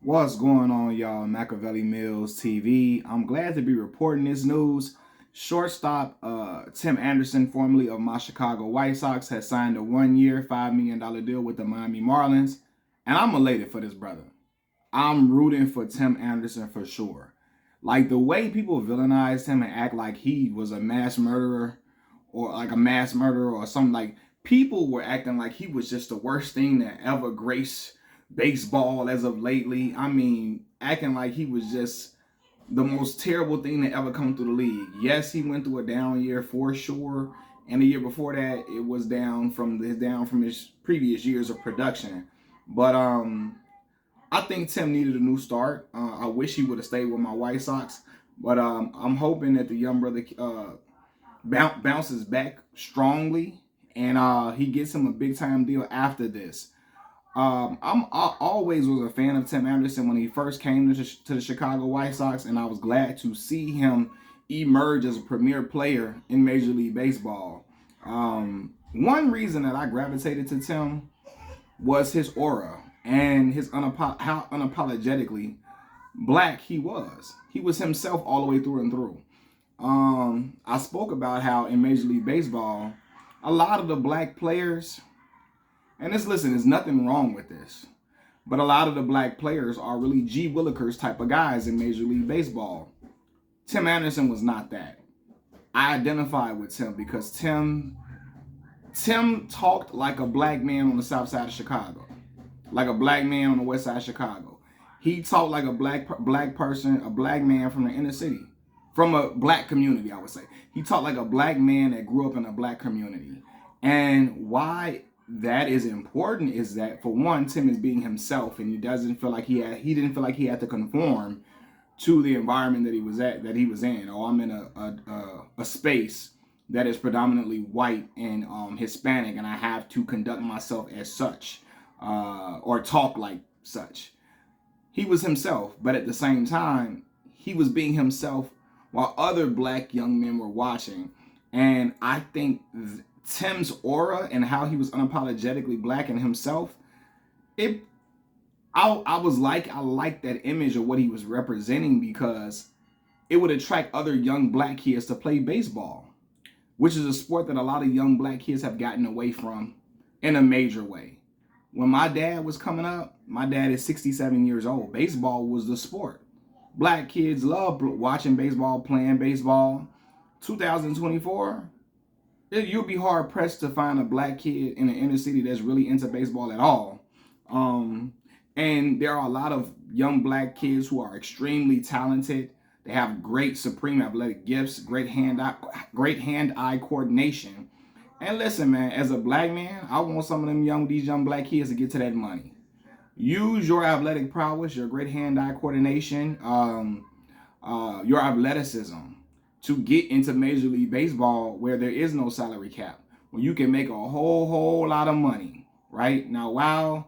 What's going on, y'all? Machiavelli Mills TV. I'm glad to be reporting this news. Shortstop Tim Anderson, formerly of my Chicago White Sox, has signed a 1-year, $5 million deal with the Miami Marlins. And I'm elated for this brother. I'm rooting for Tim Anderson for sure. Like the way people villainize him and act like he was a mass murderer or something, like people were acting like he was just the worst thing that ever graced baseball as of lately. I mean, acting like he was just the most terrible thing that ever come through the league. Yes, he went through a down year for sure, and the year before that it was down from his previous years of production. But I think Tim needed a new start. I wish he would have stayed with my White Sox, but I'm hoping that the young brother bounces back strongly and he gets him a big time deal after this. I always was a fan of Tim Anderson when he first came to the Chicago White Sox, and I was glad to see him emerge as a premier player in Major League Baseball. One reason that I gravitated to Tim was his aura and how unapologetically black he was. He was himself all the way through and through. I spoke about how in Major League Baseball, a lot of the black players, and there's nothing wrong with this, but a lot of the black players are really G. Willikers type of guys in Major League Baseball. Tim Anderson was not that. I identified with Tim because Tim talked like a black man on the south side of Chicago, like a black man on the west side of Chicago. He talked like a black person, a black man from the inner city, from a black community, I would say. He talked like a black man that grew up in a black community. And why that is important is that, for one, Tim is being himself, and he didn't feel like he had to conform to the environment that he was in. Oh, I'm in a space that is predominantly white and Hispanic, and I have to conduct myself as such, or talk like such. He was himself, but at the same time, he was being himself while other black young men were watching. And I think Tim's aura and how he was unapologetically black in himself, I like that image of what he was representing, because it would attract other young black kids to play baseball, which is a sport that a lot of young black kids have gotten away from in a major way. When my dad was coming up, my dad is 67 years old. Baseball was the sport. Black kids love watching baseball, playing baseball. 2024, you'll be hard pressed to find a black kid in the inner city that's really into baseball at all. And there are a lot of young black kids who are extremely talented. They have great supreme athletic gifts, great hand-eye coordination. And listen, man, as a black man, I want these young black kids to get to that money. Use your athletic prowess, your great hand-eye coordination, your athleticism to get into Major League Baseball, where there is no salary cap, where you can make a whole lot of money, right? Now, while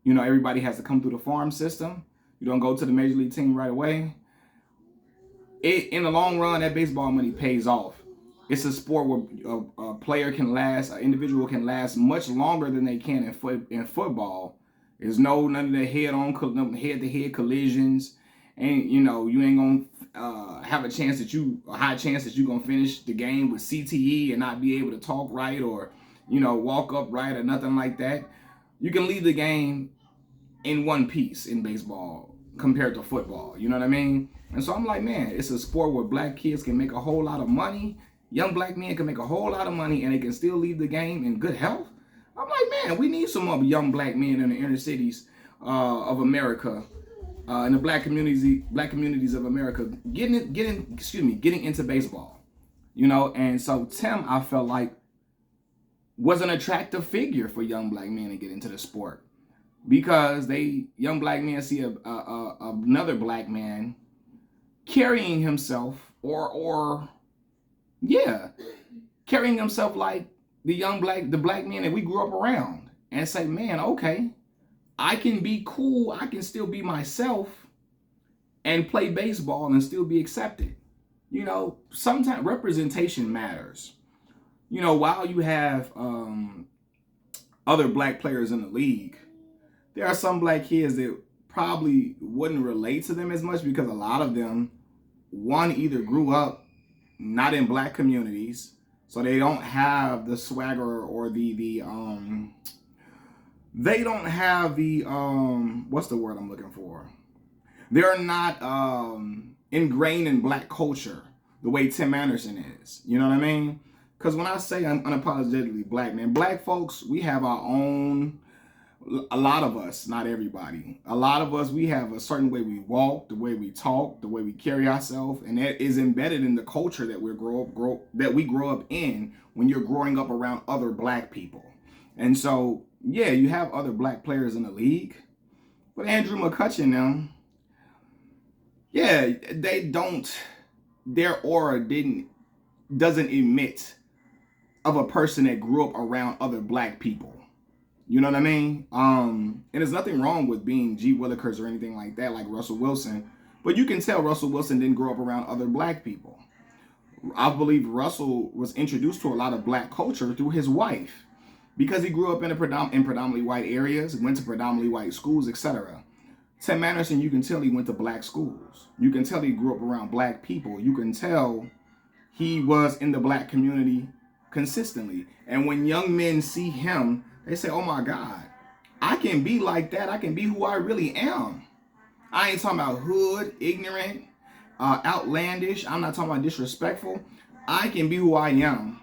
everybody has to come through the farm system, you don't go to the Major League team right away. In the long run, that baseball money pays off. It's a sport where an individual can last much longer than they can in football. There's none of the head-to-head collisions, and you ain't gonna have a high chance that you're gonna finish the game with CTE and not be able to talk right or walk up right or nothing like that. You can leave the game in one piece in baseball compared to football. You know what I mean? And so I'm like, man, it's a sport where black kids can make a whole lot of money. Young black men can make a whole lot of money, and they can still leave the game in good health. I'm like, man, we need some more young black men in the inner cities of America, in the black communities of America, getting into baseball. And so Tim, I felt like, was an attractive figure for young black men to get into the sport, because young black men see another black man carrying himself carrying himself like the black men that we grew up around, and say, man, okay, I can be cool, I can still be myself and play baseball and still be accepted. Sometimes representation matters. While you have other black players in the league, there are some black kids that probably wouldn't relate to them as much because a lot of them, one, either grew up not in black communities, so they don't have the swagger or they don't have the what's the word I'm looking for? They're not ingrained in black culture the way Tim Anderson is. You know what I mean? Because when I say I'm unapologetically black, man, black folks, we have our own, a lot of us, not everybody, a lot of us, we have a certain way we walk, the way we talk, the way we carry ourselves, and that is embedded in the culture that we grow up in when you're growing up around other black people. And so, yeah, you have other black players in the league, but Andrew McCutchen now, yeah, they don't, their aura doesn't emit of a person that grew up around other black people. You know what I mean? And there's nothing wrong with being G. Willikers or anything like that, like Russell Wilson. But you can tell Russell Wilson didn't grow up around other black people. I believe Russell was introduced to a lot of black culture through his wife because he grew up in predominantly white areas, went to predominantly white schools, etc. Tim Anderson, you can tell he went to black schools. You can tell he grew up around black people. You can tell he was in the black community consistently. And when young men see him, they say, oh my God, I can be like that. I can be who I really am. I ain't talking about hood, ignorant, outlandish. I'm not talking about disrespectful. I can be who I am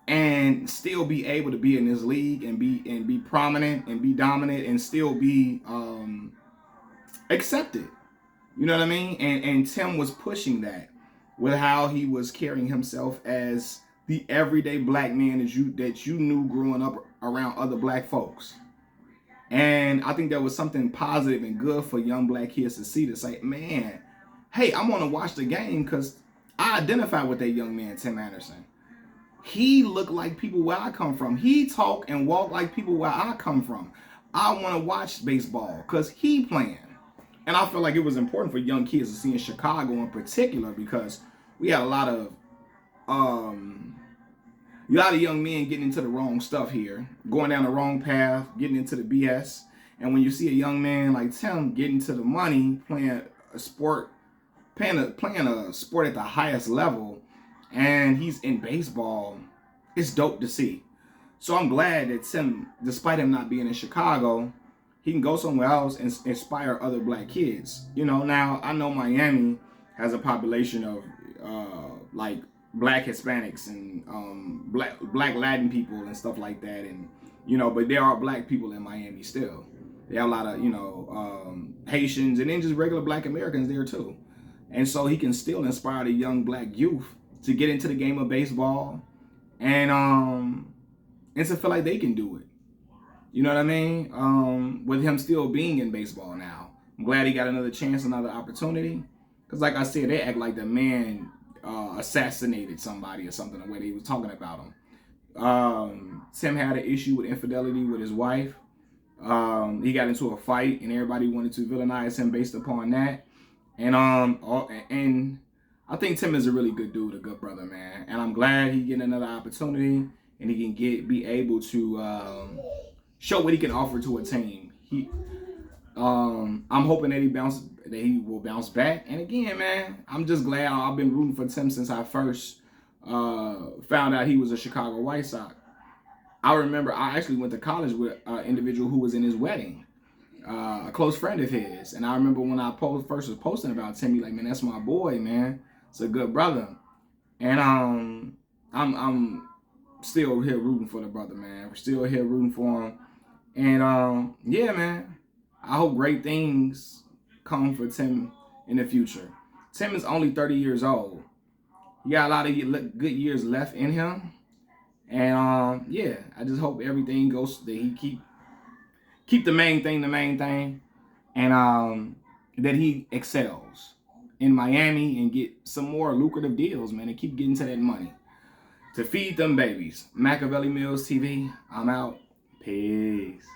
and still be able to be in this league and be prominent and be dominant and still be accepted. You know what I mean? And Tim was pushing that with how he was carrying himself as the everyday black man that you knew growing up around other black folks. And I think that was something positive and good for young black kids to see, to say, man, hey, I want to watch the game because I identify with that young man, Tim Anderson. He looked like people where I come from. He talk and walk like people where I come from. I want to watch baseball because he playing. And I feel like it was important for young kids to see in Chicago in particular because we had a lot of young men getting into the wrong stuff here, going down the wrong path, getting into the BS. And when you see a young man like Tim getting to the money, playing a sport at the highest level, and he's in baseball, it's dope to see. So I'm glad that Tim, despite him not being in Chicago, he can go somewhere else and inspire other black kids. You know, now I know Miami has a population of like black Hispanics and black Latin people and stuff like that, and you know, but there are black people in Miami still. There are a lot of Haitians and then just regular black Americans there too, and so he can still inspire the young black youth to get into the game of baseball and to feel like they can do it. You know what I mean? With him still being in baseball now, I'm glad he got another chance, another opportunity. Because like I said, they act like the man assassinated somebody or something the way they was talking about him. Tim had an issue with infidelity with his wife. He got into a fight and everybody wanted to villainize him based upon that. And I think Tim is a really good dude, a good brother, man. And I'm glad he getting another opportunity and he can be able to show what he can offer to a team. I'm hoping that he will bounce back. And again, man, I'm just glad. I've been rooting for Tim since I first found out he was a Chicago White Sox. I remember I actually went to college with an individual who was in his wedding, a close friend of his. And I remember when I first was posting about Tim, he like, man, that's my boy, man. It's a good brother. And I'm still here rooting for the brother, man. We're still here rooting for him. And yeah, man, I hope great things come for Tim in the future. Tim is only 30 years old. He got a lot of good years left in him. And yeah, I just hope everything goes, that he keep the main thing, and that he excels in Miami and get some more lucrative deals, man, and keep getting to that money to feed them babies. Machiavelli Mills TV, I'm out. Peace.